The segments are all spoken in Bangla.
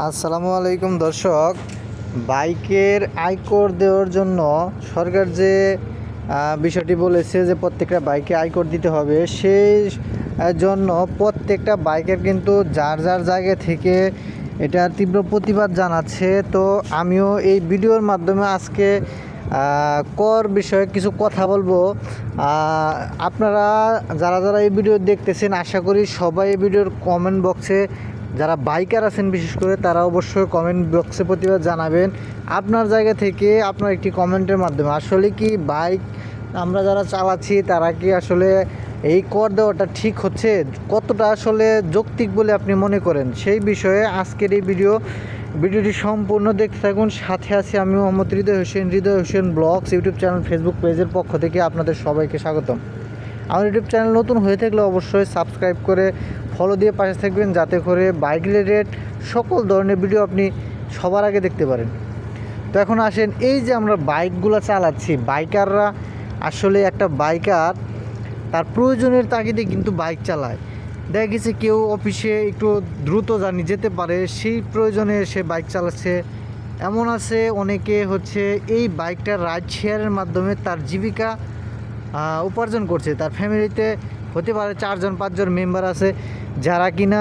আসসালামু আলাইকুম দর্শক। বাইকের আয়কর দেওয়ার জন্য সরকার যে বিষয়টি বলেছে যে প্রত্যেকটা বাইকে আয়কর দিতে হবে, সেই জন্য প্রত্যেকটা বাইকের কিন্তু যার যার জায়গা থেকে এটা তীব্র প্রতিবাদ জানাচ্ছে। তো আমিও এই ভিডিওর মাধ্যমে আজকে কর বিষয়ে কিছু কথা বলবো। আপনারা যারা যারা এই ভিডিও দেখতেছেন, আশা করি সবাই এই ভিডিওর কমেন্ট বক্সে, যারা বাইকার আছেন বিশেষ করে, তারা অবশ্যই কমেন্ট বক্সে প্রতিবাদ জানাবেন আপনার জায়গা থেকে, আপনার একটি কমেন্টের মাধ্যমে। আসলে কি বাইক আমরা যারা চালাচ্ছি তারা কি আসলে এই কর দেওয়াটা ঠিক হচ্ছে, কতটা আসলে যৌক্তিক বলে আপনি মনে করেন, সেই বিষয়ে আজকের এই ভিডিওটি সম্পূর্ণ দেখতে থাকুন। সাথে আছি আমি Mohammad Hridoy Hossain blogs YouTube channel, Facebook পেজের পক্ষ থেকে আপনাদের সবাইকে স্বাগতম। আমার ইউটিউব চ্যানেল নতুন হয়ে থাকলে অবশ্যই সাবস্ক্রাইব করে ফলো দিয়ে পাশে থাকবেন, যাতে করে বাইক রিলেটেড সকল ধরনের ভিডিও আপনি সবার আগে দেখতে পারেন। তো এখন আসেন, এই যে আমরা বাইকগুলো চালাচ্ছি, বাইকাররা আসলে একটা বাইকার তার প্রয়োজনের তাগিদে কিন্তু বাইক চালায়। দেখা গেছে কেউ অফিসে একটু দ্রুত জানি যেতে পারে, সেই প্রয়োজনে সে বাইক চালাচ্ছে। এমন আছে অনেকে হচ্ছে এই বাইকটা রাইড শেয়ারের মাধ্যমে তার জীবিকা উপার্জন করছে। তার ফ্যামিলিতে হতে পারে 4-5জন মেম্বার আছে, যারা কিনা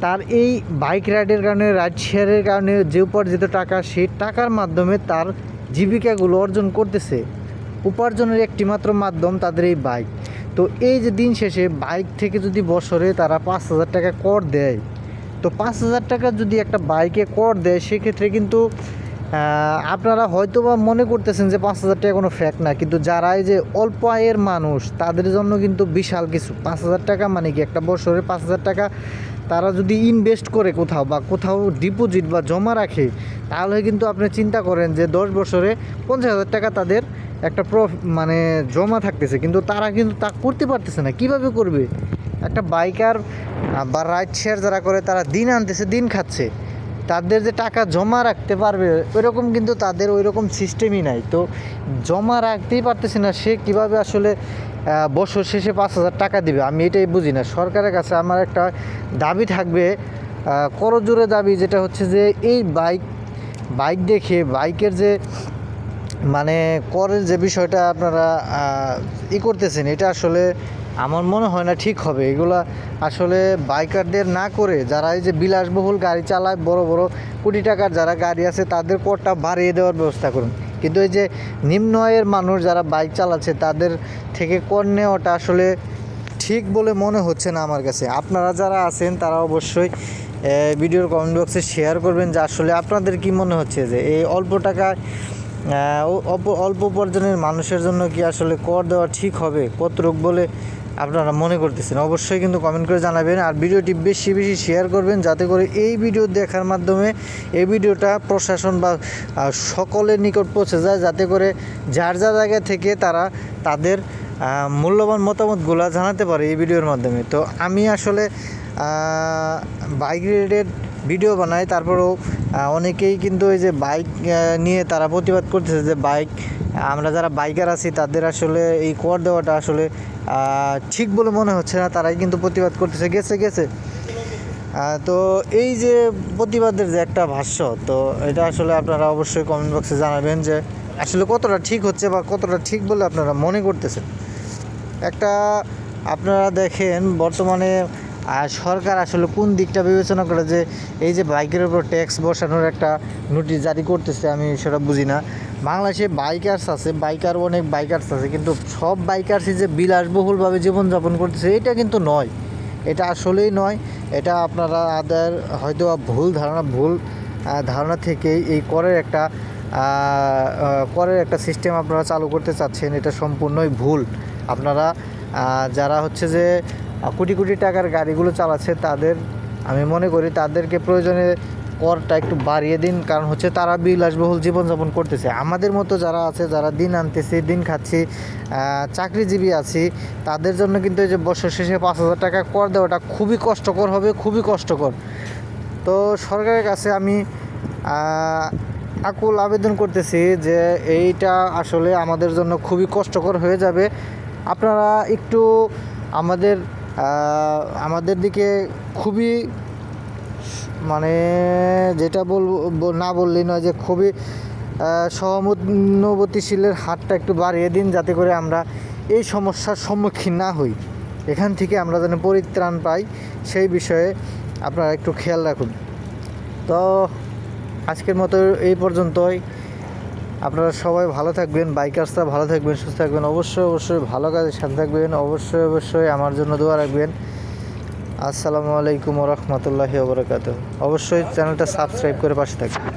তার এই বাইক রাইডের কারণে, রাইড শেয়ারের কারণে যে উপার্জিত টাকা, সেই টাকার মাধ্যমে তার জীবিকাগুলো অর্জন করতেছে। উপার্জনের একটি মাত্র মাধ্যম তাদের এই বাইক। তো এই যে দিন শেষে বাইক থেকে যদি বছরে তারা 5,000 টাকা কর দেয়, তো 5,000 টাকা যদি একটা বাইকে কর দেয়, সেক্ষেত্রে কিন্তু আপনারা হয়তো বা মনে করতেছেন যে 5,000 টাকা কোনো ফ্যাক্ট না, কিন্তু যারা এই যে অল্প আয়ের মানুষ তাদের জন্য কিন্তু বিশাল কিছু। 5,000 টাকা মানে কি, একটা বছরে 5,000 টাকা তারা যদি ইনভেস্ট করে কোথাও, বা কোথাও ডিপোজিট বা জমা রাখে, তাহলে কিন্তু আপনি চিন্তা করেন যে 10 বছরে 50,000 টাকা তাদের একটা মানে জমা থাকতেছে। কিন্তু তারা কিন্তু তা করতে পারতেছে না। কিভাবে করবে? একটা বাইকার বা রাইড শেয়ার যারা করে, তারা দিন আনতেছে দিন খাচ্ছে, তাদের যে টাকা জমা রাখতে পারবে ওইরকম কিন্তু তাদের ওই রকম সিস্টেমই নাই। তো জমা রাখতেই পারতেছে না, সে কীভাবে আসলে বছর শেষে 5,000 টাকা দিবে? আমি এটাই বুঝি না। সরকারের কাছে আমার একটা দাবি থাকবে, করজোরে দাবি, যেটা হচ্ছে যে এই বাইক দেখে বাইকের যে মানে করের যে বিষয়টা আপনারা করতেছেন, এটা আসলে আমার মনে হয় না ঠিক হবে। এগুলা আসলে বাইকারদের না করে, যারা এই যে বিলাসবহুল গাড়ি চালায়, বড় বড় কোটি টাকার যারা গাড়ি আছে, তাদের করটা বাড়িয়ে দেওয়ার ব্যবস্থা করুন। কিন্তু এই যে নিম্ন আয়ের মানুষ যারা বাইক চালাচ্ছে, তাদের থেকে কর নেওয়াটা আসলে ঠিক বলে মনে হচ্ছে না আমার কাছে। আপনারা যারা আছেন তারা অবশ্যই ভিডিওর কমেন্ট বক্সে শেয়ার করবেন যে আসলে আপনাদের কি মনে হচ্ছে যে এই অল্প টাকায় অল্প উপার্জনের মানুষের জন্য কি আসলে কর দেওয়া ঠিক হবে, কতটুক বলে আপনারা মনে করতেছেন? অবশ্যই কিন্তু কমেন্ট করে জানাবেন। আর ভিডিওটি বেশি বেশি শেয়ার করবেন, যাতে করে এই ভিডিও দেখার মাধ্যমে এই ভিডিওটা প্রশাসন বা সকলের নিকট পৌঁছে যায়, যাতে করে যার যা জায়গা থেকে তারা তাদের মূল্যবান মতামতগুলো জানাতে পারে এই ভিডিওর মাধ্যমে। তো আমি আসলে বাইক রিলেটেড ভিডিও বানাই, তারপরেও অনেকেই কিন্তু এই যে বাইক নিয়ে তারা প্রতিবাদ করতেছে যে বাইক, আমরা যারা বাইকার আছি তাদের আসলে এই কর দেওয়াটা আসলে ঠিক বলে মনে হচ্ছে না। তারাই কিন্তু প্রতিবাদ করতেছে গেছে। তো এই যে প্রতিবাদের যে একটা ভাষ্য, তো এটা আসলে আপনারা অবশ্যই কমেন্ট বক্সে জানাবেন যে আসলে কতটা ঠিক হচ্ছে বা কতটা ঠিক বলে আপনারা মনে করতেছেন। একটা আপনারা দেখেন বর্তমানে সরকার আসলে কোন দিকটা বিবেচনা করে যে এই যে বাইকের উপর ট্যাক্স বসানোর একটা নোটিশ জারি করতেছে, আমি সেটা বুঝি না। বাংলাদেশে অনেক বাইকার্স আছে, কিন্তু সব বাইকার্সই যে বিলাসবহুলভাবে জীবনযাপন করতেছে এটা কিন্তু নয়, এটা আসলেই নয়। এটা আপনারা হয়তো ভুল ধারণা থেকেই এই করের একটা সিস্টেম আপনারা চালু করতে চাচ্ছেন। এটা সম্পূর্ণই ভুল। আপনারা যারা হচ্ছে যে কোটি কোটি টাকার গাড়িগুলো চালাচ্ছে, আমি মনে করি তাদেরকে প্রয়োজনে করটা একটু বাড়িয়ে দিন। কারণ হচ্ছে তারা বিলাসবহুল জীবনযাপন করতেছে। আমাদের মতো যারা আছে, যারা দিন আনতেছি দিন খাচ্ছি, চাকরিজীবী আছি, তাদের জন্য কিন্তু এই যে বছর শেষে 5,000 টাকা কর দেওয়াটা খুবই কষ্টকর হবে, খুবই কষ্টকর। তো সরকারের কাছে আমি আকুল আবেদন করতেছি যে এইটা আসলে আমাদের জন্য খুবই কষ্টকর হয়ে যাবে। আপনারা একটু আমাদের দিকে খুবই মানে যেটা বলবো না বললেই নয় যে খুবই সহানুভূতিশীলের হাতটা একটু বাড়িয়ে দিন, যাতে করে আমরা এই সমস্যার সম্মুখীন না হই, এখান থেকে আমরা যেন পরিত্রাণ পাই, সেই বিষয়ে আপনারা একটু খেয়াল রাখুন। তো আজকের মতো এই পর্যন্তই। আপনারা সবাই ভালো থাকবেন, বাইকার্সরা ভালো থাকবেন, সুস্থ থাকবেন, অবশ্যই ভালো কাজের সাথে থাকবেন, অবশ্যই আমার জন্য দোয়া রাখবেন। আসসালামু আলাইকুম ওয়া রাহমাতুল্লাহি ওয়া বারাকাতুহু। অবশ্যই চ্যানেলটা সাবস্ক্রাইব করে পাশে থাকবেন।